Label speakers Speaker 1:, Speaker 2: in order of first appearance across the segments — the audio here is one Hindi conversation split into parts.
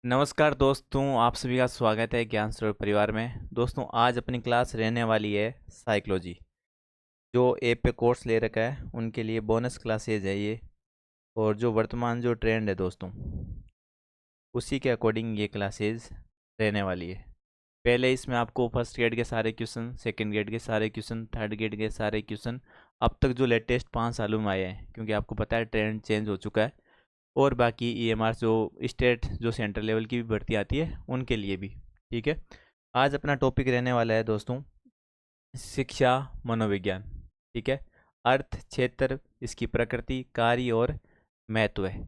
Speaker 1: नमस्कार दोस्तों, आप सभी का स्वागत है ज्ञान सरोवर परिवार में। दोस्तों, आज अपनी क्लास रहने वाली है साइकोलॉजी। जो ऐप पे कोर्स ले रखा है उनके लिए बोनस क्लासेज है ये। और जो वर्तमान जो ट्रेंड है दोस्तों, उसी के अकॉर्डिंग ये क्लासेज रहने वाली है। पहले इसमें आपको फर्स्ट ग्रेड के सारे क्वेश्चन, सेकंड ग्रेड के सारे क्वेश्चन, थर्ड ग्रेड के सारे क्वेश्चन, अब तक जो लेटेस्ट 5 सालों में आए हैं, क्योंकि आपको पता है ट्रेंड चेंज हो चुका है। और बाकी ईएमआर जो स्टेट जो सेंट्रल लेवल की भी भर्ती आती है उनके लिए भी। ठीक है, आज अपना टॉपिक रहने वाला है दोस्तों, शिक्षा मनोविज्ञान। ठीक है, अर्थ, क्षेत्र, इसकी प्रकृति, कार्य और महत्व है।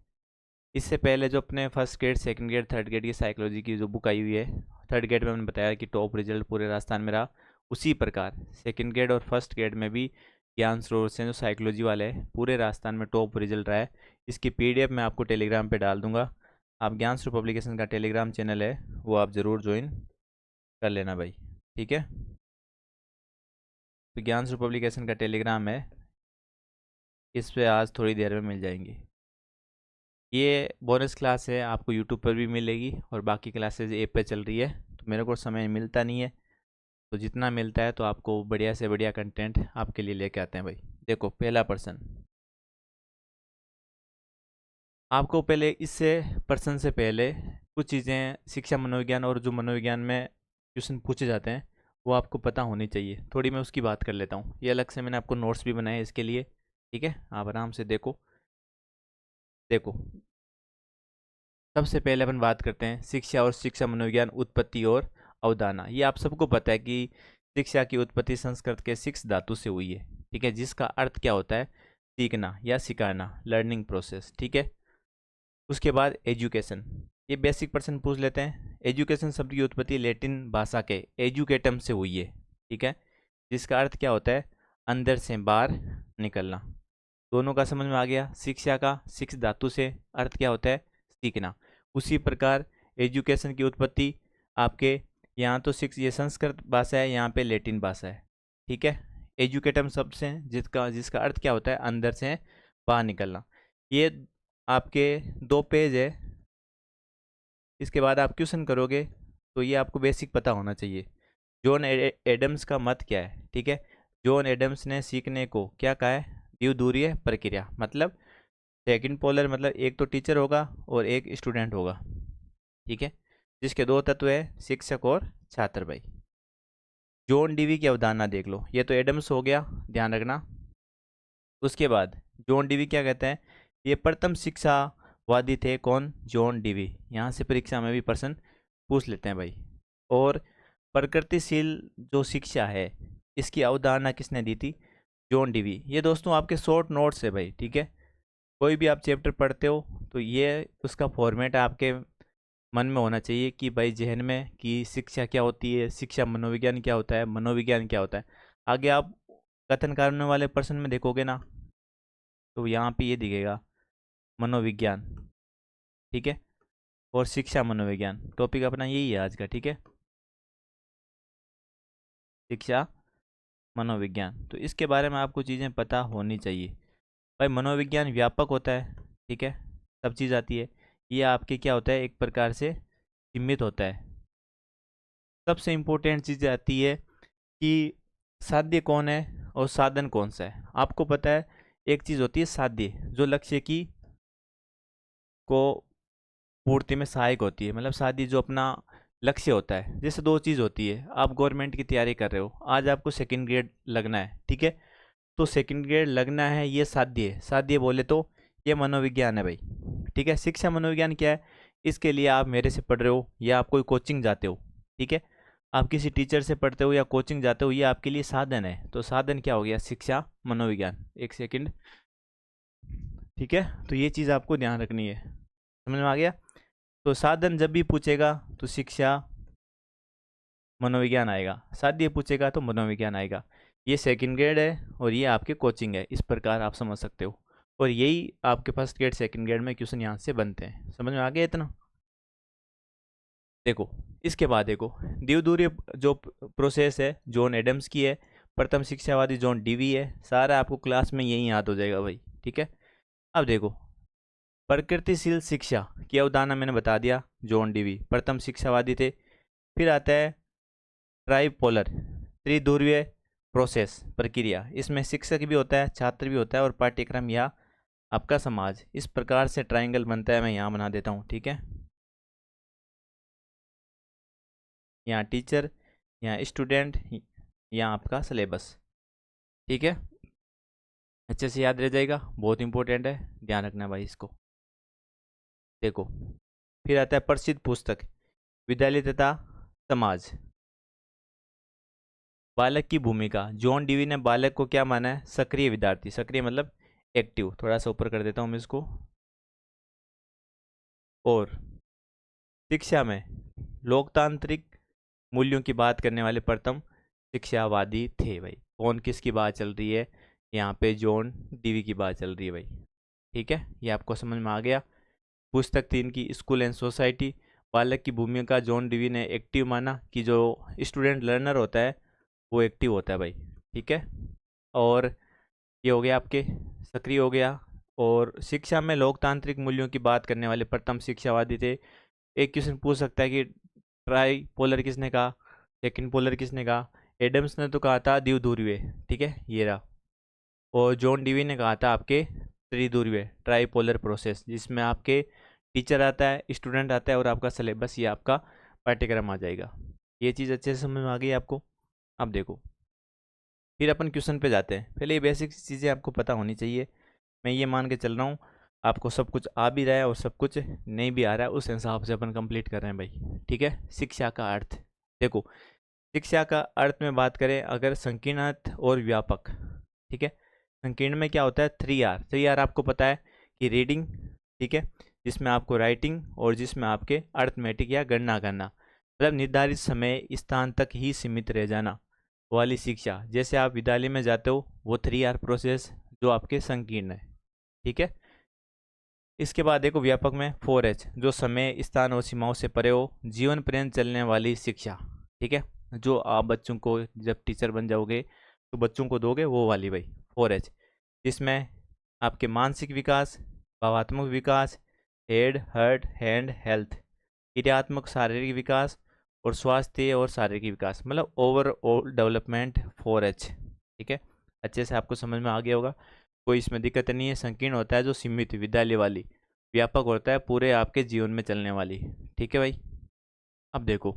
Speaker 1: इससे पहले जो अपने first grade, second grade, third grade की साइकोलॉजी की जो बुक आई हुई है, थर्ड ग्रेड में मैंने बताया कि टॉप रिजल्ट पूरे राजस्थान में रहा। उसी प्रकार सेकंड ग्रेड और फर्स्ट ग्रेड में भी ज्ञान स्रोत से जो साइकोलॉजी वाले हैं पूरे राजस्थान में टॉप रिजल्ट रहा है। इसकी पीडीएफ मैं आपको टेलीग्राम पे डाल दूंगा। आप ज्ञान स्रोत पब्लिकेशन का टेलीग्राम चैनल है, वो आप ज़रूर ज्वाइन कर लेना भाई। ठीक है, तो ज्ञान स्रोत पब्लिकेशन का टेलीग्राम है, इस पे आज थोड़ी देर में मिल जाएंगी। ये बोनस क्लास है, आपको यूट्यूब पर भी मिलेगी और बाकी क्लासेज ऐप पे चल रही है। तो मेरे को समय मिलता नहीं है, तो जितना मिलता है तो आपको बढ़िया से बढ़िया कंटेंट आपके लिए लेके आते हैं भाई। देखो, पहला प्रश्न आपको, पहले इससे प्रश्न से पहले कुछ चीज़ें शिक्षा मनोविज्ञान और जो मनोविज्ञान में क्वेश्चन पूछे जाते हैं वो आपको पता होनी चाहिए। थोड़ी मैं उसकी बात कर लेता हूँ। ये अलग से मैंने आपको नोट्स भी बनाए इसके लिए। ठीक है, आप आराम से देखो। देखो, सबसे पहले अपन बात करते हैं शिक्षा और शिक्षा मनोविज्ञान, उत्पत्ति और अवधारणा। ये आप सबको पता है कि शिक्षा की उत्पत्ति संस्कृत के शिक्ष धातु से हुई है। ठीक है, जिसका अर्थ क्या होता है? सीखना या सिखाना, लर्निंग प्रोसेस। ठीक है, उसके बाद एजुकेशन। ये बेसिक प्रश्न पूछ लेते हैं। एजुकेशन शब्द की उत्पत्ति लैटिन भाषा के एजुकेटम से हुई है। ठीक है, जिसका अर्थ क्या होता है? अंदर से बाहर निकलना। दोनों का समझ में आ गया। शिक्षा का शिक्ष धातु से अर्थ क्या होता है? सीखना। उसी प्रकार एजुकेशन की उत्पत्ति आपके यहाँ तो शिक्ष, ये संस्कृत भाषा है, यहाँ पे लैटिन भाषा है। ठीक है, एजुकेटम शब्द से जिसका जिसका अर्थ क्या होता है? अंदर से बाहर निकलना। ये आपके 2 पेज है। इसके बाद आप क्वेश्चन करोगे तो ये आपको बेसिक पता होना चाहिए। जॉन एडम्स का मत क्या है? ठीक है, जॉन एडम्स ने सीखने को क्या कहा है? द्विध्रुवीय प्रक्रिया। मतलब सेकंड पोलर, मतलब एक तो टीचर होगा और एक स्टूडेंट होगा। ठीक है, जिसके 2 तत्व है, शिक्षक और छात्र भाई। जॉन डीवी की अवधारणा देख लो। ये तो एडम्स हो गया, ध्यान रखना। उसके बाद जॉन डीवी क्या कहते हैं? ये प्रथम शिक्षावादी थे। कौन? John Dewey. यहाँ से परीक्षा में भी प्रश्न पूछ लेते हैं भाई। और प्रकृतिशील जो शिक्षा है, इसकी अवधारणा किसने दी थी? John Dewey. ये दोस्तों आपके शॉर्ट नोट्स है भाई। ठीक है, कोई भी आप चैप्टर पढ़ते हो तो ये उसका फॉर्मेट आपके मन में होना चाहिए कि भाई जहन में, कि शिक्षा क्या होती है, शिक्षा मनोविज्ञान क्या होता है, मनोविज्ञान क्या होता है। आगे आप कथन करने वाले प्रश्न में देखोगे ना, तो यहाँ पे ये दिखेगा मनोविज्ञान। ठीक है, और शिक्षा मनोविज्ञान टॉपिक अपना यही है आज का। ठीक है, शिक्षा मनोविज्ञान, तो इसके बारे में आपको चीज़ें पता होनी चाहिए भाई। मनोविज्ञान व्यापक होता है। ठीक है, सब चीज़ आती है। ये आपके क्या होता है? एक प्रकार से सीमित होता है। सबसे इम्पोर्टेंट चीज़ आती है कि साध्य कौन है और साधन कौन सा है। आपको पता है, एक चीज़ होती है साध्य, जो लक्ष्य की को पूर्ति में सहायक होती है। मतलब साध्य जो अपना लक्ष्य होता है। जैसे 2 चीज़ होती है, आप गवर्नमेंट की तैयारी कर रहे हो, आज आपको सेकंड ग्रेड लगना है। ठीक है, तो सेकंड ग्रेड लगना है, ये साध्य है। साध्य बोले तो ये मनोविज्ञान है भाई। ठीक है, शिक्षा मनोविज्ञान क्या है? इसके लिए आप मेरे से पढ़ रहे हो या आप कोई कोचिंग जाते हो। ठीक है, आप किसी टीचर से पढ़ते हो या कोचिंग जाते हो, ये आपके लिए साधन है। तो साधन क्या हो गया? शिक्षा मनोविज्ञान। एक सेकंड। ठीक है, तो ये चीज़ आपको ध्यान रखनी है। समझ में आ गया? तो साधन जब भी पूछेगा तो शिक्षा मनोविज्ञान आएगा, साध्य पूछेगा तो मनोविज्ञान आएगा। ये सेकंड ग्रेड है और ये आपके कोचिंग है। इस प्रकार आप समझ सकते हो। और यही आपके फर्स्ट ग्रेड, सेकंड ग्रेड में क्वेश्चन यहाँ से बनते हैं। समझ में आ गया इतना? देखो, इसके बाद देखो, द्विध्रुवीय जो प्रोसेस है जॉन एडम्स की है, प्रथम शिक्षावादी जॉन डीवी है। सारा आपको क्लास में यही याद हो जाएगा भाई। ठीक है, अब देखो, प्रकृतिशील शिक्षा की अवधारणा मैंने बता दिया, जॉन डीवी प्रथम शिक्षावादी थे। फिर आता है ट्राइपोलर, त्रिध्रुवीय प्रोसेस, प्रक्रिया। इसमें शिक्षक भी होता है, छात्र भी होता है और पाठ्यक्रम या आपका समाज। इस प्रकार से ट्राइंगल बनता है, मैं यहाँ बना देता हूँ, ठीक है। यहाँ टीचर, यहाँ स्टूडेंट, यहाँ आपका सिलेबस, ठीक है। अच्छे से याद रह जाएगा, बहुत इंपॉर्टेंट है, ध्यान रखना भाई इसको। देखो फिर आता है प्रसिद्ध पुस्तक विद्यालय तथा समाज। बालक की भूमिका, जॉन डीवी ने बालक को क्या माना है? सक्रिय विद्यार्थी, सक्रिय मतलब एक्टिव। थोड़ा सा ऊपर कर देता हूँ मैं इसको। और शिक्षा में लोकतांत्रिक मूल्यों की बात करने वाले प्रथम शिक्षावादी थे भाई। कौन किसकी बात चल रही है? यहाँ पे जॉन डीवी की बात चल रही है भाई, ठीक है। ये आपको समझ में आ गया। पुस्तक 3 की स्कूल एंड सोसाइटी। बालक की भूमिका जॉन डीवी ने एक्टिव माना कि जो स्टूडेंट लर्नर होता है वो एक्टिव होता है भाई, ठीक है। और ये हो गया आपके सक्रिय हो गया। और शिक्षा में लोकतांत्रिक मूल्यों की बात करने वाले प्रथम शिक्षावादी थे। एक क्वेश्चन पूछ सकता है कि ट्राई पोलर किसने कहा, सेकंड पोलर किसने कहा? एडम्स ने तो कहा था द्विध्रुवीय, ठीक है, ये रहा। और जॉन डीवी ने कहा था आपके त्रिध्रुवीय, ट्राइपोलर प्रोसेस, जिसमें आपके टीचर आता है, स्टूडेंट आता है और आपका सिलेबस, ये आपका पाठ्यक्रम आ जाएगा। ये चीज़ अच्छे से समझ में आ गई आपको। अब देखो फिर अपन क्वेश्चन पे जाते हैं। पहले ये बेसिक चीज़ें आपको पता होनी चाहिए। मैं ये मान के चल रहा हूँ आपको सब कुछ आ भी रहा है और सब कुछ नहीं भी आ रहा है, उस हिसाब से अपन कंप्लीट कर रहे हैं भाई, ठीक है। शिक्षा का अर्थ देखो, शिक्षा का अर्थ में बात करें अगर संकीर्ण अर्थ और व्यापक, ठीक है। संकीर्ण में क्या होता है? 3R। 3R आपको पता है कि रीडिंग, ठीक है, जिसमें आपको राइटिंग और जिसमें आपके अर्थमेटिक या गणना करना, मतलब निर्धारित समय स्थान तक ही सीमित रह जाना वाली शिक्षा। जैसे आप विद्यालय में जाते हो वो 3R प्रोसेस जो आपके संकीर्ण है, ठीक है। इसके बाद देखो व्यापक में 4H, जो समय स्थान और सीमाओं से परे हो, जीवन पर्यंत चलने वाली शिक्षा, ठीक है, जो आप बच्चों को जब टीचर बन जाओगे तो बच्चों को दोगे, वो वाली भाई 4H, जिसमें आपके मानसिक विकास, भावात्मक विकास, हेड हर्ट हैंड हेल्थ, क्रियात्मक शारीरिक विकास और स्वास्थ्य और शारीरिक विकास, मतलब ओवरऑल डेवलपमेंट 4H, ठीक है। अच्छे से आपको समझ में आ गया होगा, कोई इसमें दिक्कत नहीं है। संकीर्ण होता है जो सीमित विद्यालय वाली, व्यापक होता है पूरे आपके जीवन में चलने वाली, ठीक है भाई। अब देखो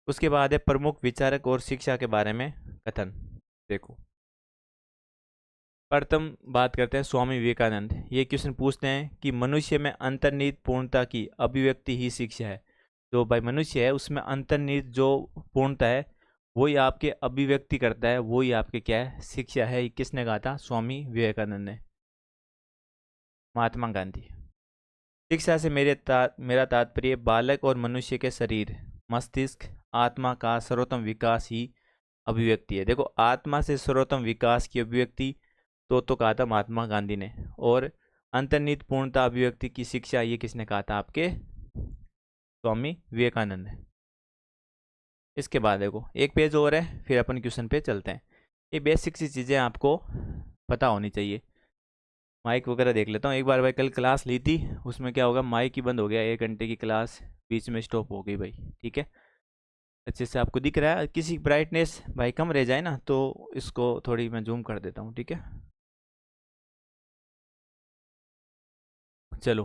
Speaker 1: उसके बाद है प्रमुख विचारक और शिक्षा के बारे में कथन। देखो प्रथम बात करते हैं स्वामी विवेकानंद। ये क्वेश्चन पूछते हैं कि मनुष्य में अंतर्निहित पूर्णता की अभिव्यक्ति ही शिक्षा है। जो भाई मनुष्य है उसमें अंतर्निहित जो पूर्णता है वही आपके अभिव्यक्ति करता है, वही आपके क्या है? शिक्षा है। ये किसने कहा था? स्वामी विवेकानंद ने। महात्मा गांधी। शिक्षा से मेरा तात्पर्य बालक और मनुष्य के शरीर, मस्तिष्क, आत्मा का सर्वोत्तम विकास ही अभिव्यक्ति है। देखो आत्मा से सर्वोत्तम विकास की अभिव्यक्ति तो कहा था महात्मा गांधी ने। और अंतर्निहित पूर्णता अभिव्यक्ति की शिक्षा ये किसने कहा था? आपके स्वामी विवेकानंद ने। इसके बाद देखो एक पेज और है, फिर अपन क्वेश्चन पे चलते हैं। ये बेसिक सी चीज़ें आपको पता होनी चाहिए। माइक वगैरह देख लेता हूँ एक बार भाई। कल क्लास ली थी उसमें क्या होगा, माइक ही बंद हो गया, 1 घंटे की क्लास बीच में स्टॉप हो गई भाई, ठीक है। अच्छे से आपको दिख रहा है? किसी ब्राइटनेस भाई कम रह जाए ना तो इसको थोड़ी मैं जूम कर देता हूँ, ठीक है। चलो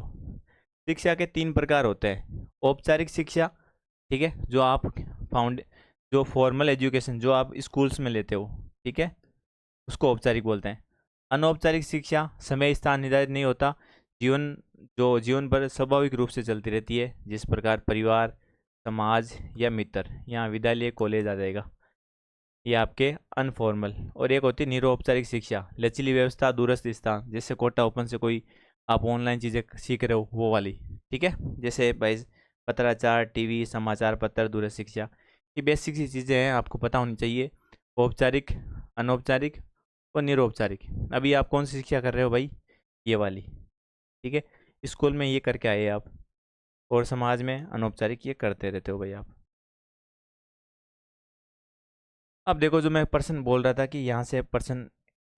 Speaker 1: शिक्षा के 3 प्रकार होते हैं। औपचारिक शिक्षा, ठीक है, जो आप फाउंड जो फॉर्मल एजुकेशन जो आप स्कूल्स में लेते हो, ठीक है, उसको औपचारिक बोलते हैं। अनौपचारिक शिक्षा, समय स्थान निर्धारित नहीं होता, जीवन जो जीवन भर स्वाभाविक रूप से चलती रहती है, जिस प्रकार परिवार, समाज या मित्र, यहाँ विद्यालय कॉलेज आ जाएगा। ये आपके अनफॉर्मल। और एक होती है निरौपचारिक शिक्षा, लचीली व्यवस्था, दूरस्थ स्थान, जैसे कोटा ओपन से कोई आप ऑनलाइन चीज़ें सीख रहे हो वो वाली, ठीक है। जैसे भाई पत्राचार, टीवी, समाचार पत्र, दूरस्थ शिक्षा, ये बेसिक सी चीज़ें हैं, आपको पता होनी चाहिए। औपचारिक, अनौपचारिक और निरौपचारिक। अभी आप कौन सी शिक्षा कर रहे हो भाई? ये वाली, ठीक है। स्कूल में ये करके आए आप, और समाज में अनौपचारिक ये करते रहते हो भाई आप। अब देखो जो मैं पर्सन बोल रहा था कि यहाँ से पर्सन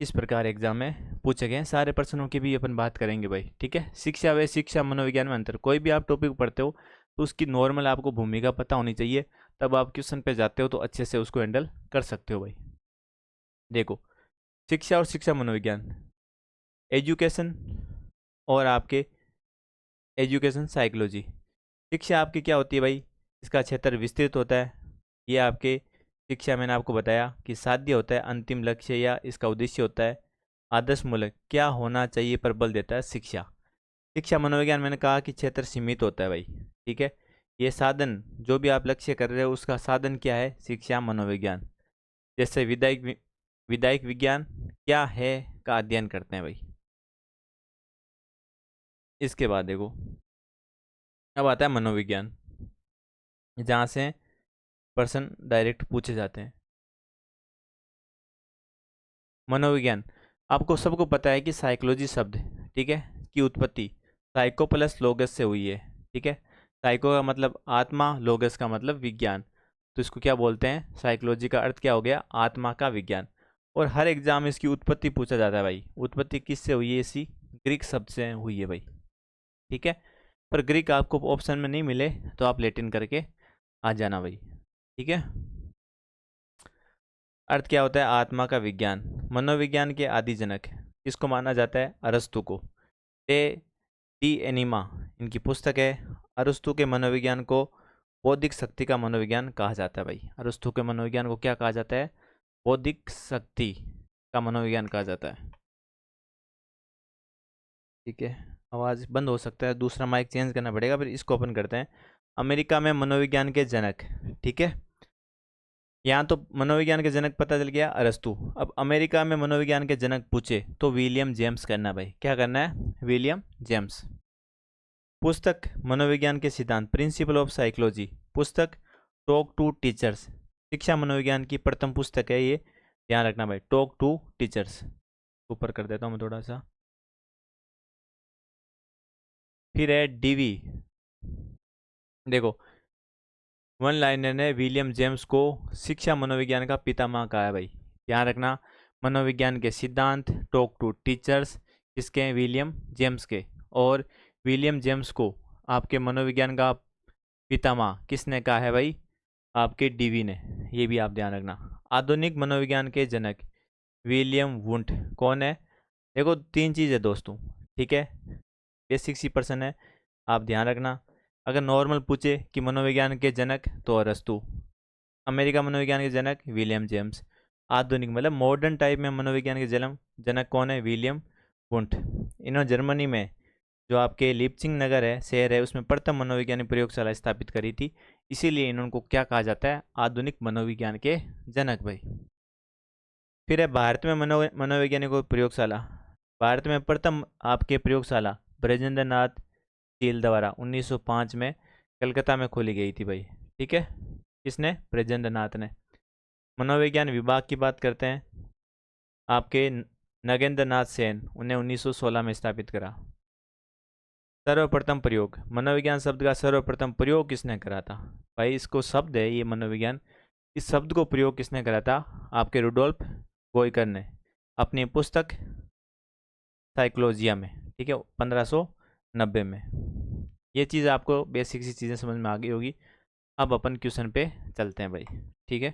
Speaker 1: इस प्रकार एग्जाम में पूछे गए हैं। सारे प्रश्नों की भी अपन बात करेंगे भाई, ठीक है। शिक्षा व शिक्षा मनोविज्ञान में अंतर, कोई भी आप टॉपिक पढ़ते हो तो उसकी नॉर्मल आपको भूमिका पता होनी चाहिए, तब आप क्वेश्चन पे जाते हो तो अच्छे से उसको हैंडल कर सकते हो भाई। देखो, शिक्षा और शिक्षा मनोविज्ञान, एजुकेशन और आपके एजुकेशन साइकोलॉजी। शिक्षा आपकी क्या होती है भाई, इसका क्षेत्र विस्तृत होता है। ये आपके शिक्षा, मैंने आपको बताया कि साध्य होता है, अंतिम लक्ष्य या इसका उद्देश्य होता है। आदर्श मूलक, क्या होना चाहिए पर बल देता है शिक्षा। शिक्षा मनोविज्ञान, मैंने कहा कि क्षेत्र सीमित होता है भाई, ठीक है। ये साधन, जो भी आप लक्ष्य कर रहे हो उसका साधन क्या है, शिक्षा मनोविज्ञान। जैसे विधायक विज्ञान क्या है का अध्ययन करते हैं भाई। इसके बाद देखो, अब आता है मनोविज्ञान, जहाँ से प्रश्न डायरेक्ट पूछे जाते हैं। मनोविज्ञान, आपको सबको पता है कि साइकोलॉजी शब्द, ठीक है, की उत्पत्ति साइको प्लस लोगस से हुई है, ठीक है। साइको का मतलब आत्मा, लोगस का मतलब विज्ञान, तो इसको क्या बोलते हैं, साइकोलॉजी का अर्थ क्या हो गया, आत्मा का विज्ञान। और हर एग्जाम में इसकी उत्पत्ति पूछा जाता है भाई, उत्पत्ति किससे हुई है, इसी ग्रीक शब्द से हुई है भाई, ठीक है। पर ग्रीक आपको ऑप्शन में नहीं मिले तो आप लैटिन करके आ जाना भाई, ठीक है। अर्थ क्या होता है, आत्मा का विज्ञान। मनोविज्ञान के आदि जनक इसको माना जाता है अरस्तु को। टे डी एनिमा इनकी पुस्तक है। अरस्तु के मनोविज्ञान को बौद्धिक शक्ति का मनोविज्ञान कहा जाता है भाई। अरस्तु के मनोविज्ञान को क्या कहा जाता है, बौद्धिक शक्ति का मनोविज्ञान कहा जाता है, ठीक है। आवाज़ बंद हो सकता है, दूसरा माइक चेंज करना पड़ेगा, फिर इसको ओपन करते हैं। अमेरिका में मनोविज्ञान के जनक, ठीक है। यहाँ तो मनोविज्ञान के जनक पता चल गया अरस्तु। अब अमेरिका में मनोविज्ञान के जनक पूछे तो विलियम जेम्स करना भाई, क्या करना है, विलियम जेम्स। पुस्तक मनोविज्ञान के सिद्धांत, प्रिंसिपल ऑफ साइकोलॉजी। पुस्तक टॉक टू टीचर्स, शिक्षा मनोविज्ञान की प्रथम पुस्तक है ये, ध्यान रखना भाई, टॉक टू टीचर्स। ऊपर कर देता हूँ मैं थोड़ा सा। फिर है डीवी, देखो वन लाइनर ने विलियम जेम्स को शिक्षा मनोविज्ञान का पितामह कहा है भाई, ध्यान रखना। मनोविज्ञान के सिद्धांत, टॉक टू टीचर्स, किसके हैं, विलियम जेम्स के। और विलियम जेम्स को आपके मनोविज्ञान का पितामह किसने कहा है भाई, आपके डीवी ने, ये भी आप ध्यान रखना। आधुनिक मनोविज्ञान के जनक विलियम वुंट कौन है, देखो तीन चीज़ है दोस्तों, ठीक है, बेसिक सी पर्सन है, आप ध्यान रखना। अगर नॉर्मल पूछे कि मनोविज्ञान के जनक तो अरस्तु, अमेरिका मनोविज्ञान के जनक विलियम जेम्स, आधुनिक मतलब मॉडर्न टाइप में मनोविज्ञान के जनक कौन है, विलियम वुंट। इन्होंने जर्मनी में जो आपके लिप्सिंग नगर है, शहर है, उसमें प्रथम मनोविज्ञानिक प्रयोगशाला स्थापित करी थी, इसीलिए इनको क्या कहा जाता है, आधुनिक मनोविज्ञान के जनक भाई। फिर है भारत में मनोवैज्ञानिक प्रयोगशाला। भारत में प्रथम आपके प्रयोगशाला ब्रजेंद्र नाथ टील द्वारा 1905 में कलकत्ता में खोली गई थी भाई, ठीक है। किसने, ब्रजेंद्र नाथ ने। मनोविज्ञान विभाग की बात करते हैं, आपके नगेंद्र नाथ सेन, उन्हें 1916 में स्थापित करा। सर्वप्रथम प्रयोग, मनोविज्ञान शब्द का सर्वप्रथम प्रयोग किसने करा था भाई, इसको शब्द है ये मनोविज्ञान, इस शब्द को प्रयोग किसने करा था, आपके रुडोल्फ गोइकर ने अपनी पुस्तक साइकोलॉजिया में, ठीक है, 1590 में। ये चीज़ आपको बेसिक सी चीज़ें समझ में आ गई होगी। अब अपन क्वेश्चन पे चलते हैं भाई, ठीक है।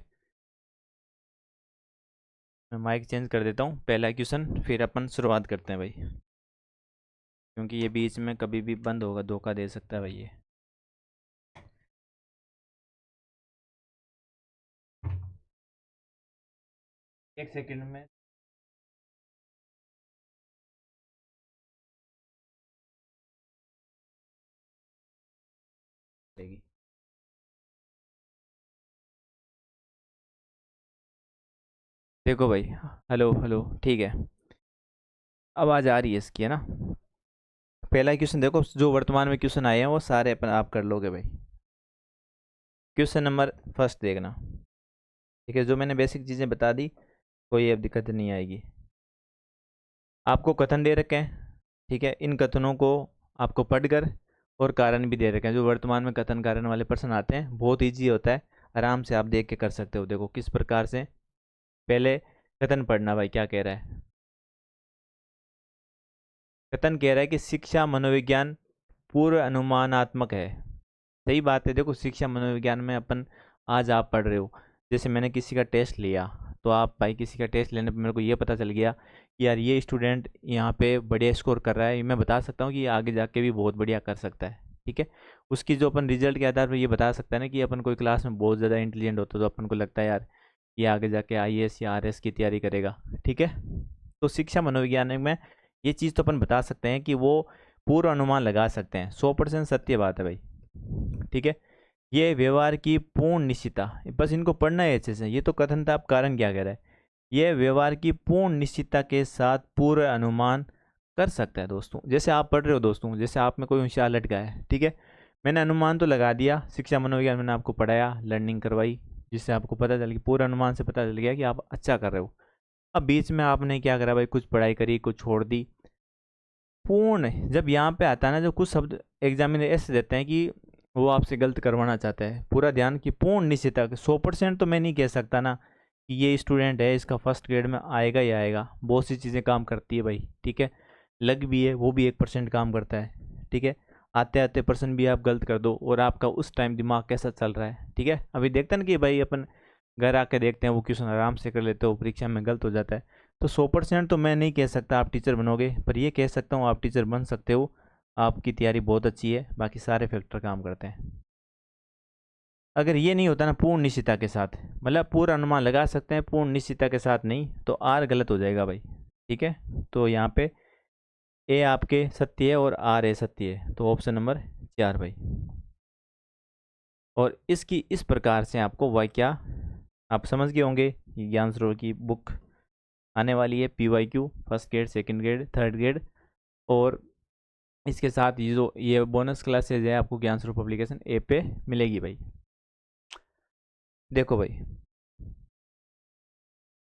Speaker 1: मैं माइक चेंज कर देता हूँ, पहला क्वेश्चन, फिर अपन शुरुआत करते हैं भाई, क्योंकि ये बीच में कभी भी बंद होगा, धोखा दे सकता है भाई ये। एक सेकंड में देगी। देखो भाई, हेलो हेलो, ठीक है, आवाज़ आ रही है इसकी, है ना। पहला क्वेश्चन देखो, जो वर्तमान में क्वेश्चन आए हैं वो सारे अपन आप कर लोगे भाई। क्वेश्चन नंबर फर्स्ट देखना, ठीक है, जो मैंने बेसिक चीज़ें बता दी, कोई अब दिक्कत नहीं आएगी। आपको कथन दे रखे हैं, ठीक है, इन कथनों को आपको पढ़कर और कारण भी दे रखे हैं। जो वर्तमान में कथन कारण वाले प्रश्न आते हैं, बहुत ईजी होता है, आराम से आप देख के कर सकते हो। देखो किस प्रकार से, पहले कथन पढ़ना भाई क्या कह रहा है। कथन कह रहा है कि शिक्षा मनोविज्ञान पूर्व अनुमानात्मक है। सही बात है। देखो शिक्षा मनोविज्ञान में अपन, आज आप पढ़ रहे हो, जैसे मैंने किसी का टेस्ट लिया, तो आप भाई किसी का टेस्ट लेने पर मेरे को ये पता चल गया कि यार ये स्टूडेंट यहाँ पे बढ़िया स्कोर कर रहा है, मैं बता सकता हूँ कि ये आगे जाके भी बहुत बढ़िया कर सकता है। ठीक है, उसकी जो अपन रिजल्ट के आधार पर ये बता सकता है ना कि अपन कोई क्लास में बहुत ज़्यादा इंटेलिजेंट होता है, तो अपन को लगता है यार ये आगे जाके आईएएस या आरएस की तैयारी करेगा। ठीक है, तो शिक्षा मनोविज्ञान में ये चीज़ तो अपन बता सकते हैं कि वो पूर्व अनुमान लगा सकते हैं, 100% सत्य बात है भाई। ठीक है, ये व्यवहार की पूर्ण निश्चितता, बस इनको पढ़ना है अच्छे से। ये तो कथन था, अब कारण क्या कह रहा है। ये व्यवहार की पूर्ण निश्चितता के साथ पूर्व अनुमान कर सकता है। दोस्तों जैसे आप पढ़ रहे हो, दोस्तों जैसे आप में कोई होशियार लटका है, ठीक है, मैंने अनुमान तो लगा दिया, शिक्षा मनोविज्ञान मैंने आपको पढ़ाया, लर्निंग करवाई, जिससे आपको पता चल गया, पूर्व अनुमान से पता चल गया कि आप अच्छा कर रहे हो। अब बीच में आपने क्या करा भाई, कुछ पढ़ाई करी, कुछ छोड़ दी। पूर्ण जब यहाँ पे आता है ना, जो कुछ शब्द एग्जामिनर ऐसे देते हैं कि वो आपसे गलत करवाना चाहता है, पूरा ध्यान की पूर्ण निश्चितता, 100% तो मैं नहीं कह सकता ना कि ये स्टूडेंट है इसका फर्स्ट ग्रेड में आएगा ही आएगा। बहुत सी चीज़ें काम करती है भाई। ठीक है, लग भी है, वो भी 1% काम करता है। ठीक है, आते आते पर्सन भी आप गलत कर दो और आपका उस टाइम दिमाग कैसा चल रहा है। ठीक है, अभी देखते हैं ना कि भाई अपन घर आके देखते हैं वो क्वेश्चन आराम से कर लेते हो, परीक्षा में गलत हो जाता है। तो 100% तो मैं नहीं कह सकता आप टीचर बनोगे, पर ये कह सकता हूँ आप टीचर बन सकते हो। आपकी तैयारी बहुत अच्छी है, बाकी सारे फैक्टर काम करते हैं। अगर ये नहीं होता ना पूर्ण निश्चितता के साथ, मतलब पूरा अनुमान लगा सकते हैं, पूर्ण निश्चितता के साथ नहीं, तो आर गलत हो जाएगा भाई। ठीक है, तो यहाँ पे ए आपके सत्य है और आर ए सत्य है, तो ऑप्शन नंबर 4 भाई। और इसकी इस प्रकार से आपको वाक्या आप समझ गए होंगे। ज्ञान सरोवर की बुक आने वाली है, PYQ first grade, second grade, third grade, और इसके साथ ये जो ये बोनस क्लासेज है आपको ज्ञान स्वरूप पब्लिकेशन ऐप पे मिलेगी भाई। देखो भाई,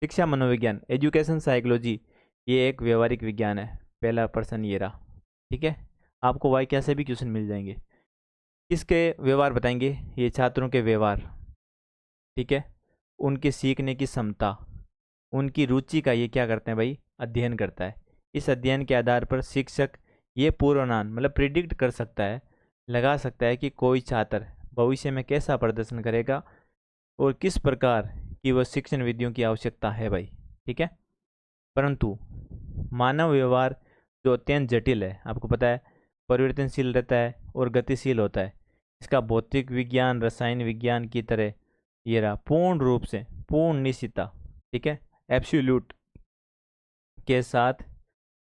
Speaker 1: शिक्षा मनोविज्ञान, एजुकेशन साइकोलॉजी, ये एक व्यवहारिक विज्ञान है। पहला पर्सन ये रहा। ठीक है, आपको वाक्य से भी क्वेश्चन मिल जाएंगे। किसके व्यवहार बताएंगे, ये छात्रों के व्यवहार। ठीक है, उनके सीखने की क्षमता, उनकी रुचि का ये क्या करते हैं भाई, अध्ययन करता है। इस अध्ययन के आधार पर शिक्षक ये पूर्वानुमान मतलब प्रिडिक्ट कर सकता है, लगा सकता है कि कोई छात्र भविष्य में कैसा प्रदर्शन करेगा और किस प्रकार की वह शिक्षण विधियों की आवश्यकता है भाई। ठीक है, परंतु मानव व्यवहार जो अत्यंत जटिल है, आपको पता है, परिवर्तनशील रहता है और गतिशील होता है। इसका भौतिक विज्ञान, रसायन विज्ञान की तरह ये रहा पूर्ण रूप से पूर्ण निश्चितता, ठीक है, एब्सोल्यूट के साथ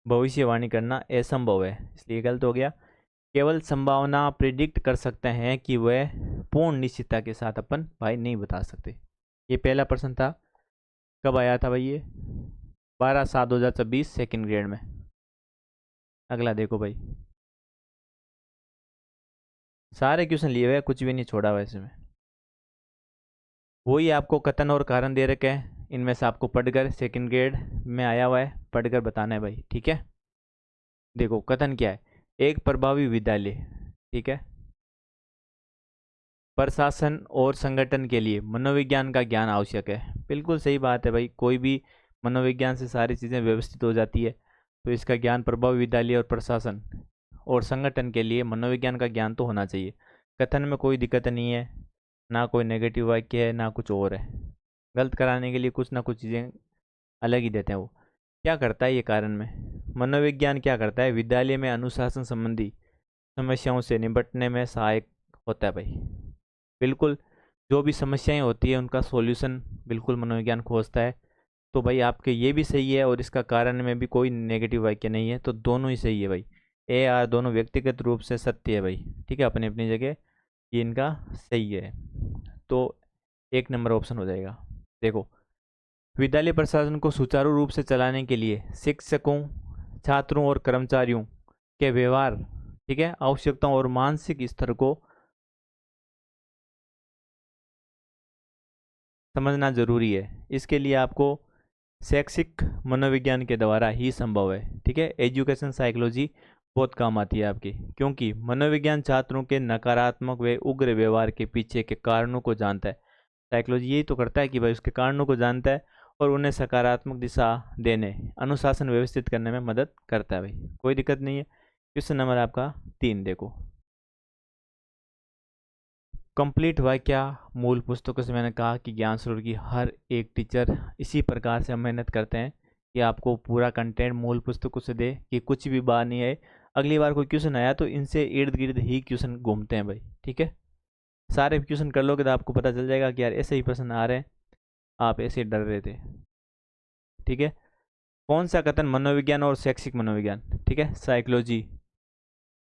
Speaker 1: भविष्यवाणी करना असंभव है, इसलिए गलत हो गया। केवल संभावना प्रिडिक्ट कर सकते हैं कि वह पूर्ण निश्चितता के साथ अपन भाई नहीं बता सकते। ये पहला प्रश्न था, कब आया था भाई, ये 12/7/2024 सेकेंड ग्रेड में। अगला देखो भाई, सारे क्वेश्चन लिए हुए, कुछ भी नहीं छोड़ा हुआ इसमें। वही आपको कथन और कारण दे रखे हैं, इनमें से आपको पढ़कर सेकंड ग्रेड में आया हुआ है, पढ़कर बताना है भाई। ठीक है, देखो कथन क्या है, एक प्रभावी विद्यालय, ठीक है, प्रशासन और संगठन के लिए मनोविज्ञान का ज्ञान आवश्यक है। बिल्कुल सही बात है भाई, कोई भी मनोविज्ञान से सारी चीज़ें व्यवस्थित हो जाती है, तो इसका ज्ञान प्रभावी विद्यालय और प्रशासन और संगठन के लिए मनोविज्ञान का ज्ञान तो होना चाहिए। कथन में कोई दिक्कत नहीं है, ना कोई नेगेटिव वाक्य है ना कुछ और है। गलत कराने के लिए कुछ ना कुछ चीज़ें अलग ही देते हैं। वो क्या करता है, ये कारण में मनोविज्ञान क्या करता है, विद्यालय में अनुशासन संबंधी समस्याओं से निपटने में सहायक होता है भाई। बिल्कुल, जो भी समस्याएं होती है उनका सॉल्यूशन बिल्कुल मनोविज्ञान खोजता है। तो भाई आपके ये भी सही है और इसका कारण में भी कोई नेगेटिव वाक्य नहीं है, तो दोनों ही सही है भाई। ए आर दोनों व्यक्तिगत रूप से सत्य है भाई। ठीक है, अपनी अपनी जगह ये इनका सही है, तो 1 नंबर ऑप्शन हो जाएगा। देखो, विद्यालय प्रशासन को सुचारू रूप से चलाने के लिए शिक्षकों, छात्रों और कर्मचारियों के व्यवहार, ठीक है, आवश्यकताओं और मानसिक स्तर को समझना जरूरी है। इसके लिए आपको शैक्षिक मनोविज्ञान के द्वारा ही संभव है। ठीक है, एजुकेशन साइकोलॉजी बहुत काम आती है आपकी, क्योंकि मनोविज्ञान छात्रों के नकारात्मक व उग्र व्यवहार के पीछे के कारणों को जानता है। साइकोलॉजी यही तो करता है कि भाई उसके कारणों को जानता है और उन्हें सकारात्मक दिशा देने, अनुशासन व्यवस्थित करने में मदद करता है भाई। कोई दिक्कत नहीं है। क्वेश्चन नंबर आपका 3 देखो। कंप्लीट वाक्य मूल पुस्तकों से मैंने कहा कि ज्ञान स्वरूप की हर एक टीचर इसी प्रकार से हम मेहनत करते हैं कि आपको पूरा कंटेंट मूल पुस्तकों से दे, कि कुछ भी बात नहीं है। अगली बार कोई क्वेश्चन आया तो इनसे इर्द गिर्द ही क्वेश्चन घूमते हैं भाई, ठीक है। सारे क्वेश्चन कर लोगे तो आपको पता चल जाएगा कि यार ऐसे ही प्रश्न आ रहे हैं, आप ऐसे डर रहे थे, ठीक है। कौन सा कथन मनोविज्ञान और शैक्षिक मनोविज्ञान, ठीक है, साइकोलॉजी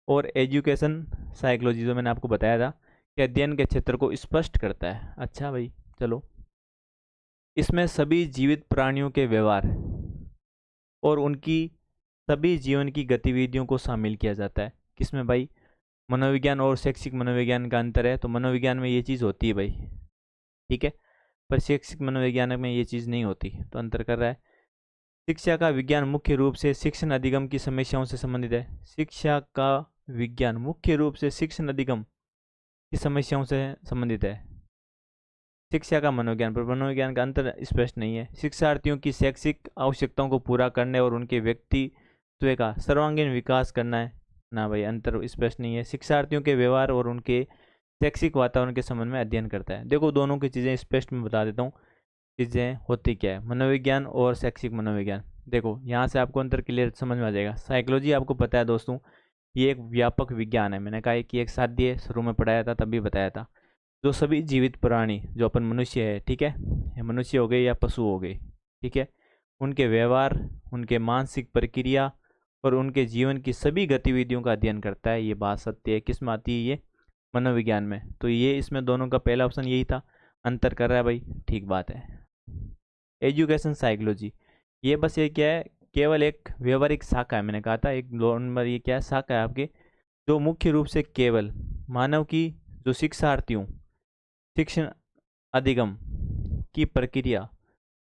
Speaker 1: और एजुकेशन साइकोलॉजी जो मैंने आपको बताया था कि अध्ययन के क्षेत्र को स्पष्ट करता है। अच्छा भाई चलो, इसमें सभी जीवित प्राणियों के व्यवहार और उनकी सभी जीवन की गतिविधियों को शामिल किया जाता है। किसमें भाई? मनोविज्ञान और शैक्षिक मनोविज्ञान का अंतर है, तो मनोविज्ञान में ये चीज़ होती है भाई, ठीक है, पर शैक्षिक मनोविज्ञान में ये चीज़ नहीं होती, तो अंतर कर रहा है। शिक्षा का विज्ञान मुख्य रूप से शिक्षण अधिगम की समस्याओं से संबंधित है। शिक्षा का विज्ञान मुख्य रूप से शिक्षण अधिगम की समस्याओं से संबंधित है। शिक्षा का मनोविज्ञान पर मनोविज्ञान का अंतर स्पष्ट नहीं है। शिक्षार्थियों की शैक्षिक आवश्यकताओं को पूरा करने और उनके व्यक्तित्व का सर्वांगीण विकास करना है ना भाई, अंतर स्पष्ट नहीं है। शिक्षार्थियों के व्यवहार और उनके शैक्षिक वातावरण के संबंध में अध्ययन करता है। देखो दोनों की चीज़ें स्पष्ट में बता देता हूँ, चीज़ें होती क्या है मनोविज्ञान और शैक्षिक मनोविज्ञान। देखो यहाँ से आपको अंतर क्लियर समझ में आ जाएगा। साइकोलॉजी आपको पता है दोस्तों, ये एक व्यापक विज्ञान है। मैंने कहा कि एक साध्य शुरू में पढ़ाया था, तभी बताया था। जो सभी जीवित प्राणी, जो अपन मनुष्य है, ठीक है, या मनुष्य हो गए या पशु हो गए, ठीक है, उनके व्यवहार, उनके मानसिक प्रक्रिया और उनके जीवन की सभी गतिविधियों का अध्ययन करता है। ये बात सत्य है। किस में आती है ये? मनोविज्ञान में। तो ये इसमें दोनों का पहला ऑप्शन यही था। अंतर कर रहा है भाई, ठीक बात है। एजुकेशन साइकोलॉजी, ये बस ये क्या है, केवल एक व्यवहारिक शाखा है। मैंने कहा था एक नंबर, ये क्या है, शाखा है आपके, जो मुख्य रूप से केवल मानव की जो शिक्षार्थियों शिक्षण अधिगम की प्रक्रिया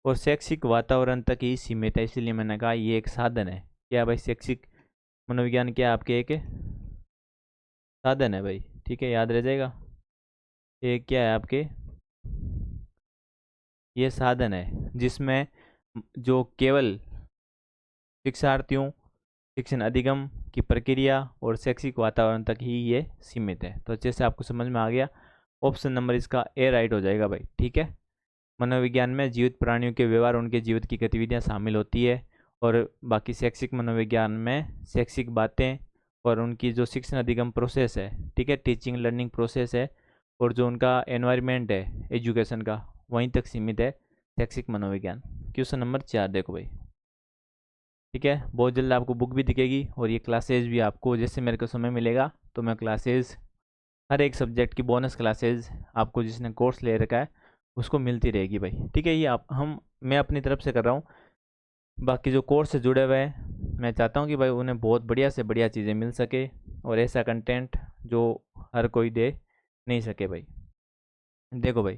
Speaker 1: और शैक्षिक वातावरण तक ही सीमित है। इसलिए मैंने कहा ये एक साधन है। क्या भाई? शैक्षिक मनोविज्ञान क्या आपके एक साधन है भाई, ठीक है, याद रह जाएगा। ये क्या है आपके? ये साधन है जिसमें जो केवल शिक्षार्थियों शिक्षण अधिगम की प्रक्रिया और शैक्षिक वातावरण तक ही ये सीमित है। तो अच्छे से आपको समझ में आ गया। ऑप्शन नंबर इसका ए राइट हो जाएगा भाई, ठीक है। मनोविज्ञान में जीवित प्राणियों के व्यवहार, उनके जीवित की गतिविधियां शामिल होती है, और बाकी शैक्षिक मनोविज्ञान में शैक्षिक बातें और उनकी जो शिक्षण अधिगम प्रोसेस है, ठीक है, टीचिंग लर्निंग प्रोसेस है, और जो उनका एनवायरनमेंट है एजुकेशन का, वहीं तक सीमित है शैक्षिक मनोविज्ञान। क्वेश्चन नंबर 4 देखो भाई, ठीक है। बहुत जल्द आपको बुक भी दिखेगी और ये क्लासेज भी आपको, जैसे मेरे को समय मिलेगा तो मैं क्लासेज, हर एक सब्जेक्ट की बोनस क्लासेज आपको जिसने कोर्स ले रखा है उसको मिलती रहेगी भाई, ठीक है। ये आप हम मैं अपनी तरफ से कर रहा हूँ। बाकी जो कोर्स से जुड़े हुए हैं, मैं चाहता हूँ कि भाई उन्हें बहुत बढ़िया से बढ़िया चीज़ें मिल सके, और ऐसा कंटेंट जो हर कोई दे नहीं सके भाई। देखो भाई,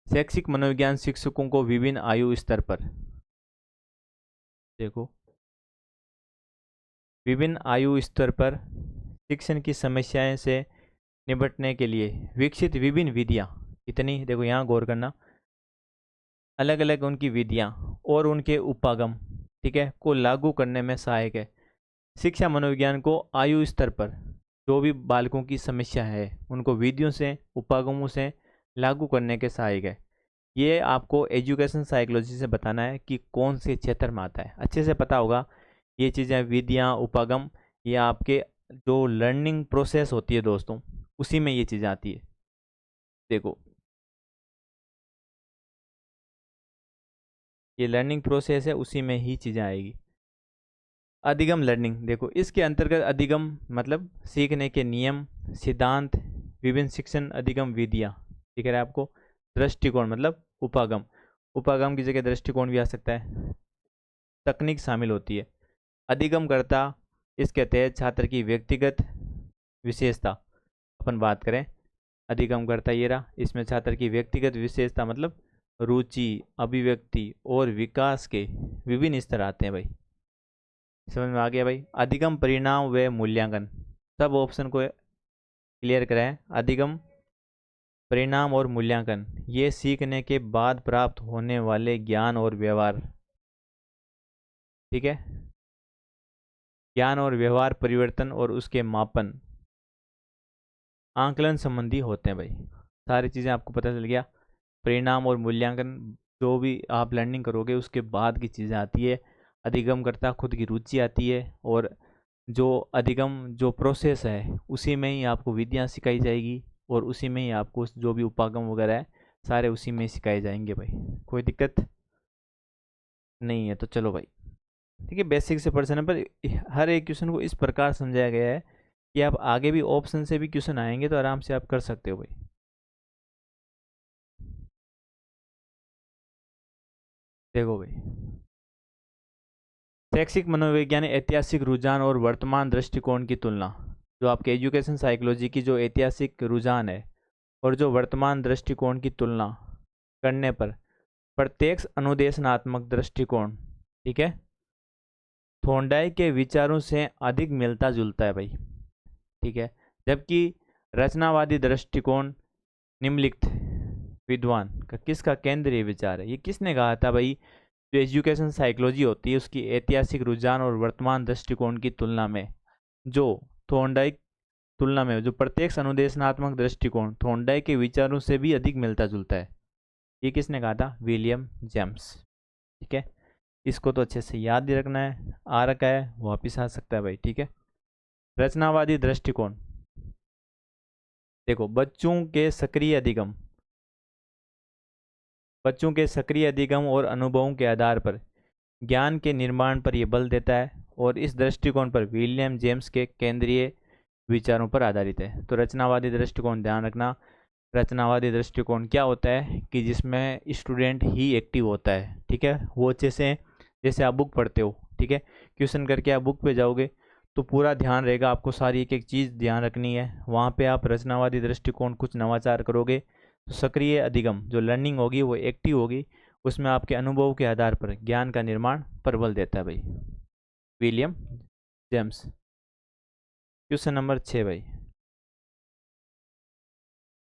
Speaker 1: शैक्षिक मनोविज्ञान शिक्षकों को विभिन्न आयु स्तर पर, देखो, विभिन्न आयु स्तर पर शिक्षण की समस्याएं से निपटने के लिए विकसित विभिन्न विधियाँ, इतनी देखो यहाँ गौर करना, अलग अलग उनकी विधियाँ और उनके उपागम, ठीक है, को लागू करने में सहायक है। शिक्षा मनोविज्ञान को आयु स्तर पर जो भी बालकों की समस्या है उनको विधियों से उपागमों से लागू करने के सहायक है। ये आपको एजुकेशन साइकोलॉजी से बताना है कि कौन से क्षेत्र में आता है। अच्छे से पता होगा ये चीज़ें, विधियाँ, उपागम, ये आपके जो लर्निंग प्रोसेस होती है दोस्तों, उसी में ये चीज़ें आती है। देखो ये लर्निंग प्रोसेस है, उसी में ही चीज़ें आएगी। अधिगम लर्निंग, देखो इसके अंतर्गत अधिगम मतलब सीखने के नियम, सिद्धांत, विभिन्न शिक्षण अधिगम विधियाँ, ठीक है आपको। दृष्टिकोण मतलब उपागम, उपागम की जगह दृष्टिकोण भी आ सकता है। तकनीक शामिल होती है। अधिगमकर्ता, इसके तहत छात्र की व्यक्तिगत विशेषता, अपन बात करें अधिगमकर्ता ये रहा, इसमें छात्र की व्यक्तिगत विशेषता मतलब रुचि, अभिव्यक्ति और विकास के विभिन्न स्तर आते हैं भाई। समझ में आ गया भाई। अधिगम परिणाम व मूल्यांकन, सब ऑप्शन को क्लियर कराएं। अधिगम परिणाम और मूल्यांकन ये सीखने के बाद प्राप्त होने वाले ज्ञान और व्यवहार, ठीक है, ज्ञान और व्यवहार परिवर्तन और उसके मापन आंकलन संबंधी होते हैं भाई। सारी चीज़ें आपको पता चल गया। परिणाम और मूल्यांकन जो भी आप लर्निंग करोगे उसके बाद की चीज़ें आती है। अधिगम करता खुद की रुचि आती है, और जो अधिगम जो प्रोसेस है उसी में ही आपको विद्या सिखाई जाएगी, और उसी में ही आपको जो भी उपागम वगैरह है सारे उसी में सिखाए जाएंगे भाई। कोई दिक्कत नहीं है। तो चलो भाई, ठीक है, बेसिक से पर्सन पर हर एक क्वेश्चन को इस प्रकार समझाया गया है कि आप आगे भी ऑप्शन से भी क्वेश्चन आएंगे तो आराम से आप कर सकते हो भाई। देखो भाई, शैक्षिक मनोविज्ञान ऐतिहासिक रुझान और वर्तमान दृष्टिकोण की तुलना। जो आपके एजुकेशन साइकोलॉजी की जो ऐतिहासिक रुझान है और जो वर्तमान दृष्टिकोण की तुलना करने पर प्रत्यक्ष अनुदेशनात्मक दृष्टिकोण, ठीक है, थोंडाई के विचारों से अधिक मिलता जुलता है भाई, ठीक है, जबकि रचनावादी दृष्टिकोण निम्नलिखित विद्वान का किसका केंद्रीय विचार है। ये किसने कहा था भाई? जो एजुकेशन साइकोलॉजी होती है उसकी ऐतिहासिक रुझान और वर्तमान दृष्टिकोण की तुलना में जो थोंडाई तुलना में जो प्रत्यक्ष अनुदेशनात्मक दृष्टिकोण थोंडाई के विचारों से भी अधिक मिलता जुलता है। ये किसने कहा था? विलियम जेम्स, ठीक है। इसको तो अच्छे से याद ही रखना है, आ रखा है वापिस आ सकता है भाई, ठीक है। रचनावादी दृष्टिकोण, देखो बच्चों के सक्रिय अधिगम और अनुभवों के आधार पर ज्ञान के निर्माण पर यह बल देता है, और इस दृष्टिकोण पर विलियम जेम्स के केंद्रीय विचारों पर आधारित है। तो रचनावादी दृष्टिकोण ध्यान रखना, रचनावादी दृष्टिकोण क्या होता है कि जिसमें स्टूडेंट ही एक्टिव होता है, ठीक है। वो अच्छे से, जैसे आप बुक पढ़ते हो, ठीक है, क्वेश्चन करके आप बुक पे जाओगे तो पूरा ध्यान रहेगा, आपको सारी एक एक चीज़ ध्यान रखनी है। वहाँ पे आप रचनावादी दृष्टिकोण कुछ नवाचार करोगे तो सक्रिय अधिगम जो लर्निंग होगी वो एक्टिव होगी, उसमें आपके अनुभव के आधार पर ज्ञान का निर्माण प्रबल देता है भाई, विलियम जेम्स। क्वेश्चन नंबर 6 भाई,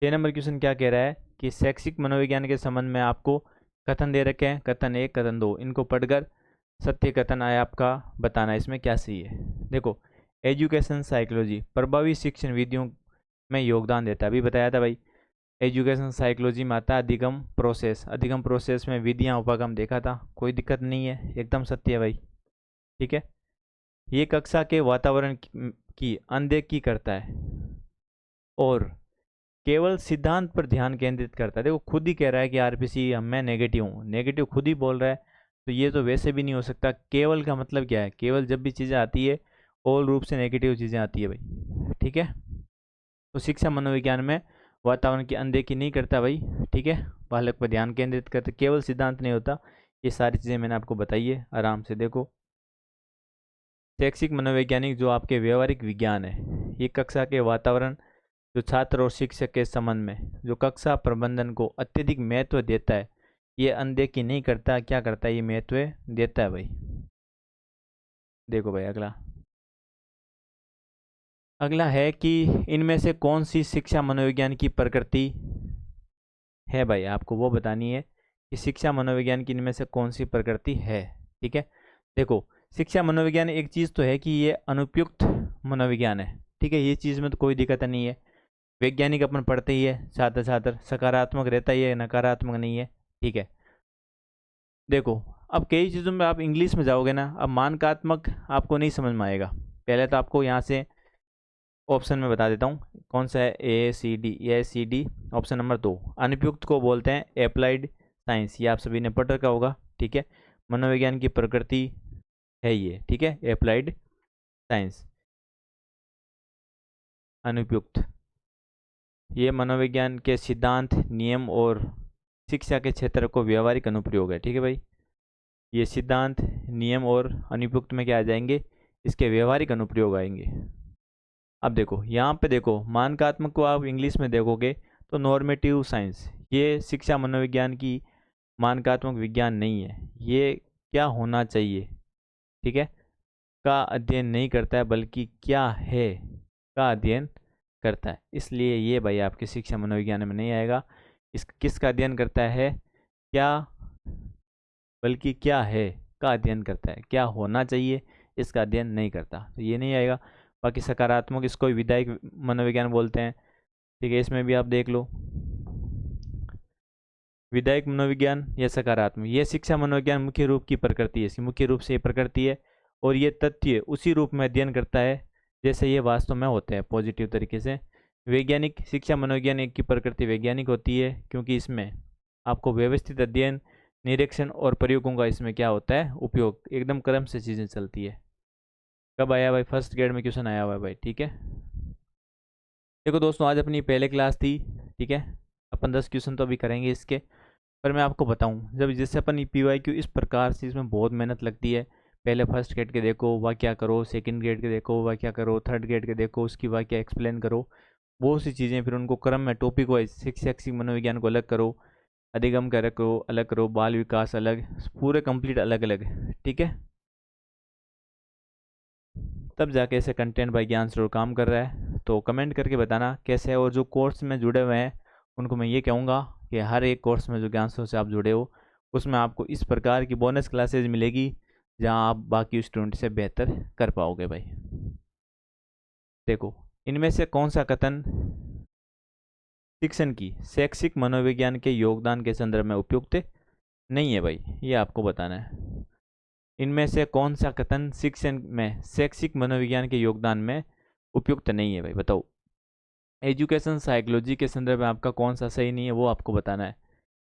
Speaker 1: 6 नंबर क्वेश्चन क्या कह रहा है कि शैक्षिक मनोविज्ञान के संबंध में आपको कथन दे रखे हैं, कथन 1 कथन 2, इनको पढ़कर सत्य कथन आया आपका बताना इसमें क्या सही है। देखो, एजुकेशन साइकोलॉजी प्रभावी शिक्षण विधियों में योगदान देता है, अभी बताया था भाई। एजुकेशन साइकोलॉजी में आता है अधिगम प्रोसेस, अधिगम प्रोसेस में विधियाँ उपागम देखा था, कोई दिक्कत नहीं है, एकदम सत्य है भाई, ठीक है। ये कक्षा के वातावरण की अनदेखी करता है और केवल सिद्धांत पर ध्यान केंद्रित करता है। देखो, खुद ही कह रहा है कि आरपीसी मैं नेगेटिव हूँ, नेगेटिव खुद ही बोल रहा है, तो ये तो वैसे भी नहीं हो सकता। केवल का मतलब क्या है? केवल जब भी चीज़ें आती है ऑल रूप से नेगेटिव चीज़ें आती है भाई, ठीक है। तो शिक्षा मनोविज्ञान में वातावरण की अनदेखी नहीं करता भाई, ठीक है, बालक पर ध्यान केंद्रित करता, केवल सिद्धांत नहीं होता। ये सारी चीज़ें मैंने आपको बताई है, आराम से देखो। शैक्षिक मनोवैज्ञानिक जो आपके व्यवहारिक विज्ञान है, ये कक्षा के वातावरण जो छात्र और शिक्षक के संबंध में जो कक्षा प्रबंधन को अत्यधिक महत्व देता है, ये अनदेखी नहीं करता, क्या करता है? ये महत्व देता है भाई। देखो भाई, अगला अगला है कि इनमें से कौन सी शिक्षा मनोविज्ञान की प्रकृति है भाई, आपको वो बतानी है कि शिक्षा मनोविज्ञान की इनमें से कौन सी प्रकृति है, ठीक है। देखो, शिक्षा मनोविज्ञान एक चीज़ तो है कि ये अनुपयुक्त मनोविज्ञान है, ठीक है, ये चीज़ में तो कोई दिक्कत नहीं है। वैज्ञानिक अपन पढ़ते ही है, छात्र छात्र सकारात्मक रहता ही है, नकारात्मक नहीं है, ठीक है। देखो, अब कई चीज़ों में आप इंग्लिश में जाओगे ना, अब मानकात्मक आपको नहीं समझ में आएगा। पहले तो आपको यहाँ से ऑप्शन में बता देता हूँ कौन सा है, A C D option number 2 अनुपयुक्त को बोलते हैं एप्लाइड साइंस, ये आप सभी ने पढ़ रखा होगा, ठीक है। मनोविज्ञान की प्रकृति है ये, ठीक है, एप्लाइड साइंस अनुपयुक्त। ये मनोविज्ञान के सिद्धांत, नियम और शिक्षा के क्षेत्र को व्यवहारिक अनुप्रयोग है, ठीक है भाई। ये सिद्धांत, नियम और अनुपयुक्त में क्या आ जाएंगे? इसके व्यवहारिक अनुप्रयोग आएंगे। अब देखो, यहाँ पे देखो, मानकात्मक को आप इंग्लिश में देखोगे तो नॉर्मेटिव साइंस, ये शिक्षा मनोविज्ञान की मानकात्मक विज्ञान नहीं है। ये क्या होना चाहिए, ठीक है, का अध्ययन नहीं करता है, बल्कि क्या है का अध्ययन करता है। इसलिए ये भाई आपके शिक्षा मनोविज्ञान में नहीं आएगा। इस किसका अध्ययन करता है, क्या, बल्कि क्या है का अध्ययन करता है, क्या होना चाहिए इसका अध्ययन नहीं करता, तो ये नहीं आएगा। बाकी सकारात्मक इसको विधायक मनोविज्ञान बोलते हैं, ठीक है, इसमें भी आप देख लो। विधायक मनोविज्ञान या सकारात्मक, यह शिक्षा मनोविज्ञान मुख्य रूप की प्रकृति है, इसकी मुख्य रूप से ये प्रकृति है और ये तथ्य उसी रूप में अध्ययन करता है जैसे ये वास्तव में होते हैं, पॉजिटिव तरीके से। वैज्ञानिक शिक्षा मनोविज्ञान की प्रकृति वैज्ञानिक होती है क्योंकि इसमें आपको व्यवस्थित अध्ययन, निरीक्षण और प्रयोगों का इसमें क्या होता है, उपयोग, एकदम क्रम से चीज़ें चलती है। कब आया भाई, फर्स्ट ग्रेड में क्वेश्चन आया हुआ है भाई, ठीक है। देखो दोस्तों, आज अपनी पहले क्लास थी, ठीक है, अपन 10 क्वेश्चन तो अभी करेंगे इसके, पर मैं आपको बताऊं, जब जैसे अपन PYQ इस प्रकार से, इसमें बहुत मेहनत लगती है। पहले फर्स्ट ग्रेड के देखो वाक्या करो, सेकंड ग्रेड के देखो वाक्या करो, थर्ड ग्रेड के देखो उसकी वाक्या एक्सप्लेन करो, बहुत सी चीज़ें, फिर उनको क्रम में टॉपिक वाइज शैक्षिक मनोविज्ञान को अलग करो, अधिगम का अलग करो, बाल विकास अलग, पूरे कंप्लीट अलग अलग, ठीक है। तब जाके ऐसे कंटेंट बाय ज्ञान स्टोर काम कर रहा है। तो कमेंट करके बताना कैसे है, और जो कोर्स में जुड़े हुए हैं उनको मैं ये कहूँगा कि हर एक कोर्स में जो ज्ञान स्टोर से आप जुड़े हो उसमें आपको इस प्रकार की बोनस क्लासेज मिलेगी जहाँ आप बाकी स्टूडेंट से बेहतर कर पाओगे भाई। देखो, इनमें से कौन सा कथन शिक्षण की शैक्षिक मनोविज्ञान के योगदान के संदर्भ में उपयुक्त नहीं है भाई, ये आपको बताना है। इनमें से कौन सा कथन शिक्षण में शैक्षिक मनोविज्ञान के योगदान में उपयुक्त नहीं है भाई, बताओ। एजुकेशन साइकोलॉजी के संदर्भ में आपका कौन सा सही नहीं है वो आपको बताना है।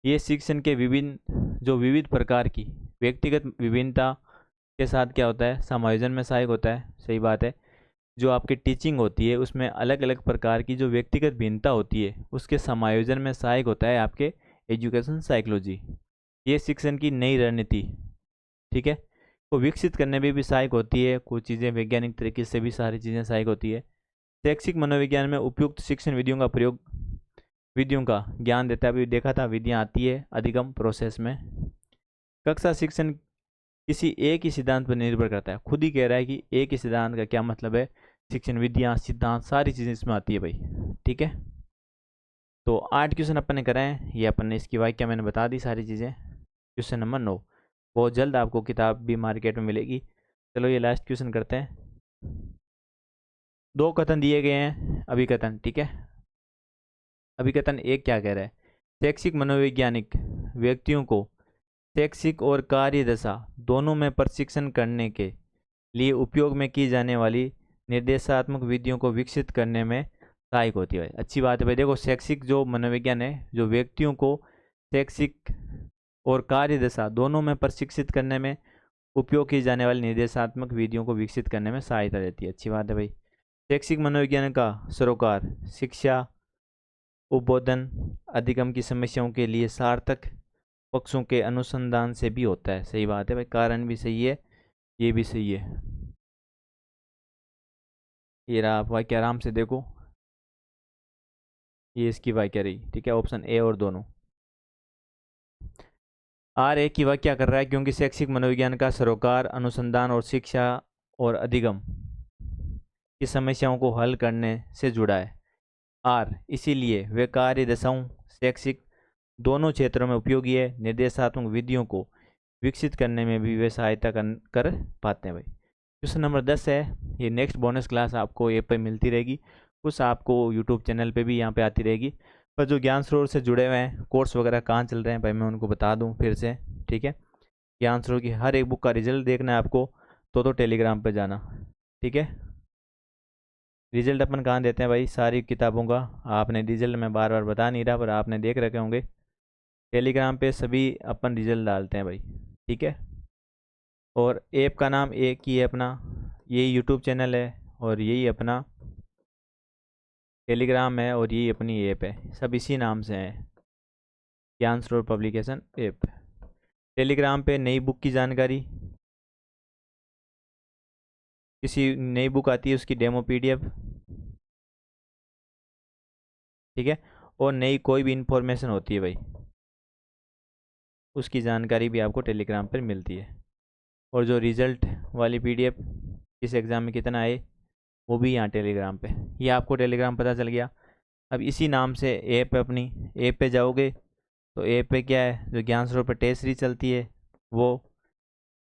Speaker 1: ये शिक्षण के विविध प्रकार की व्यक्तिगत विभिन्नता के साथ क्या होता है, समायोजन में सहायक होता है, सही बात है। जो आपकी टीचिंग होती है उसमें अलग अलग प्रकार की जो व्यक्तिगत भिन्नता होती है उसके समायोजन में सहायक होता है आपके एजुकेशन साइकोलॉजी। ये शिक्षण की नई रणनीति, ठीक है, को विकसित करने में भी सहायक होती है। कुछ चीज़ें वैज्ञानिक तरीके से भी सारी चीज़ें सहायक होती है। शैक्षिक मनोविज्ञान में उपयुक्त शिक्षण विधियों का प्रयोग, विधियों का ज्ञान देता है, अभी देखा था विधियाँ आती है अधिगम प्रोसेस में। कक्षा शिक्षण किसी एक ही सिद्धांत पर निर्भर करता है, खुद ही कह रहा है कि एक ही सिद्धांत का क्या मतलब है, शिक्षण विधियाँ सिद्धांत सारी चीज़ें इसमें आती है भाई, ठीक है। तो 8 क्वेश्चन अपन ने कराए, ये अपन ने इसकी वाक्या मैंने बता दी सारी चीज़ें। क्वेश्चन नंबर 9 बहुत जल्द आपको किताब भी मार्केट में मिलेगी। चलो ये लास्ट क्वेश्चन करते हैं। 2 कथन दिए गए हैं अभिकथन, ठीक है। अभिकथन 1 क्या कह रहा है, शैक्षिक मनोवैज्ञानिक व्यक्तियों को शैक्षिक और कार्य दशा दोनों में प्रशिक्षण करने के लिए उपयोग में की जाने वाली निर्देशात्मक विधियों को विकसित करने में सहायक होती है। अच्छी बात है भाई। देखो, शैक्षिक जो मनोविज्ञान है जो व्यक्तियों को शैक्षिक और कार्य दशा दोनों में प्रशिक्षित करने में उपयोग की जाने वाली निर्देशात्मक विधियों को विकसित करने में सहायता देती है। अच्छी बात है भाई। शैक्षिक मनोविज्ञान का सरोकार शिक्षा, उद्बोधन, अधिगम की समस्याओं के लिए सार्थक पक्षों के अनुसंधान से भी होता है। सही बात है भाई, कारण भी सही है, ये भी सही है। ये रहा आप वाक्य, आराम से देखो, ये इसकी वाक्य रही, ठीक है, ऑप्शन ए और दोनों। आर ए की वाक्य कर रहा है क्योंकि शैक्षिक मनोविज्ञान का सरोकार अनुसंधान और शिक्षा और अधिगम की समस्याओं को हल करने से जुड़ा है। आर इसीलिए वे कार्य दशाओं शैक्षिक दोनों क्षेत्रों में उपयोगी है। निर्देशात्मक विधियों को विकसित करने में भी वे सहायता कर पाते हैं भाई। क्वेश्चन नंबर 10 है, ये नेक्स्ट बोनस क्लास आपको ऐप पे मिलती रहेगी, कुछ आपको यूट्यूब चैनल पे भी यहाँ पे आती रहेगी। पर जो ज्ञान स्रोत से जुड़े हुए हैं कोर्स वगैरह कहाँ चल रहे हैं भाई, मैं उनको बता दूँ फिर से, ठीक है। ज्ञान स्रोत की हर एक बुक का रिजल्ट देखना है आपको तो टेलीग्राम पर जाना, ठीक है। रिजल्ट अपन कहाँ देते हैं भाई, सारी किताबों का आपने रिजल्ट मैं बार बार बता नहीं रहा पर आपने देख रखे होंगे, टेलीग्राम पे सभी अपन रिजल्ट डालते हैं भाई, ठीक है। और ऐप का नाम एक ही है अपना, यही यूट्यूब चैनल है और यही अपना टेलीग्राम है और यही अपनी ऐप है, सब इसी नाम से है, ज्ञान स्रोत पब्लिकेशन ऐप। टेलीग्राम पे नई बुक की जानकारी, किसी नई बुक आती है उसकी डेमो PDF, ठीक है, और नई कोई भी इंफॉर्मेशन होती है भाई उसकी जानकारी भी आपको टेलीग्राम पर मिलती है। और जो रिज़ल्ट वाली PDF किस एग्ज़ाम में कितना आए वो भी यहाँ टेलीग्राम पे। ये आपको टेलीग्राम पता चल गया। अब इसी नाम से ऐप अपनी ऐप पे जाओगे तो ऐप पे क्या है, जो ज्ञान सरोवर पे टेस्ट सीरीज चलती है वो,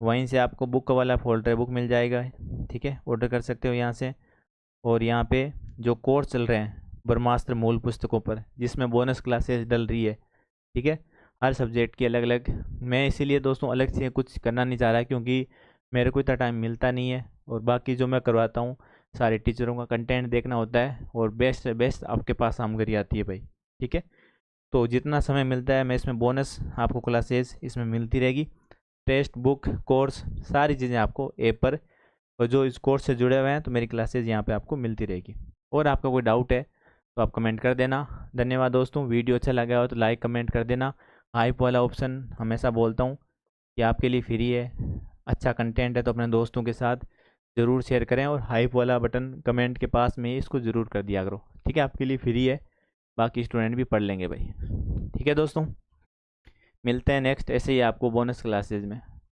Speaker 1: वहीं से आपको बुक वाला फोल्डर बुक मिल जाएगा। ठीक है, ऑर्डर कर सकते हो यहाँ से। और यहाँ पे जो कोर्स चल रहे हैं ब्रह्मास्त्र मूल पुस्तकों पर, जिसमें बोनस क्लासेस डल रही है। ठीक है, हर सब्जेक्ट की अलग अलग। मैं इसीलिए दोस्तों अलग से कुछ करना नहीं चाह रहा, क्योंकि मेरे को इतना टाइम मिलता नहीं है। और बाकी जो मैं करवाता हूँ सारे टीचरों का कंटेंट देखना होता है, और बेस्ट से बेस्ट आपके पास सामग्री आती है भाई। ठीक है, तो जितना समय मिलता है मैं इसमें बोनस आपको क्लासेस इसमें मिलती रहेगी। टेक्स्ट बुक कोर्स सारी चीज़ें आपको ऐप पर, और जो इस कोर्स से जुड़े हुए हैं तो मेरी क्लासेज यहाँ पे आपको मिलती रहेगी। और आपका कोई डाउट है तो आप कमेंट कर देना। धन्यवाद दोस्तों, वीडियो अच्छा लगा हो तो लाइक कमेंट कर देना। हाइप वाला ऑप्शन हमेशा बोलता हूँ कि आपके लिए फ्री है। अच्छा कंटेंट है तो अपने दोस्तों के साथ ज़रूर शेयर करें, और हाइप वाला बटन कमेंट के पास में इसको ज़रूर कर दिया करो। ठीक है, आपके लिए फ्री है, बाकी स्टूडेंट भी पढ़ लेंगे भाई। ठीक है दोस्तों, मिलते हैं नेक्स्ट ऐसे ही आपको बोनस क्लासेज में।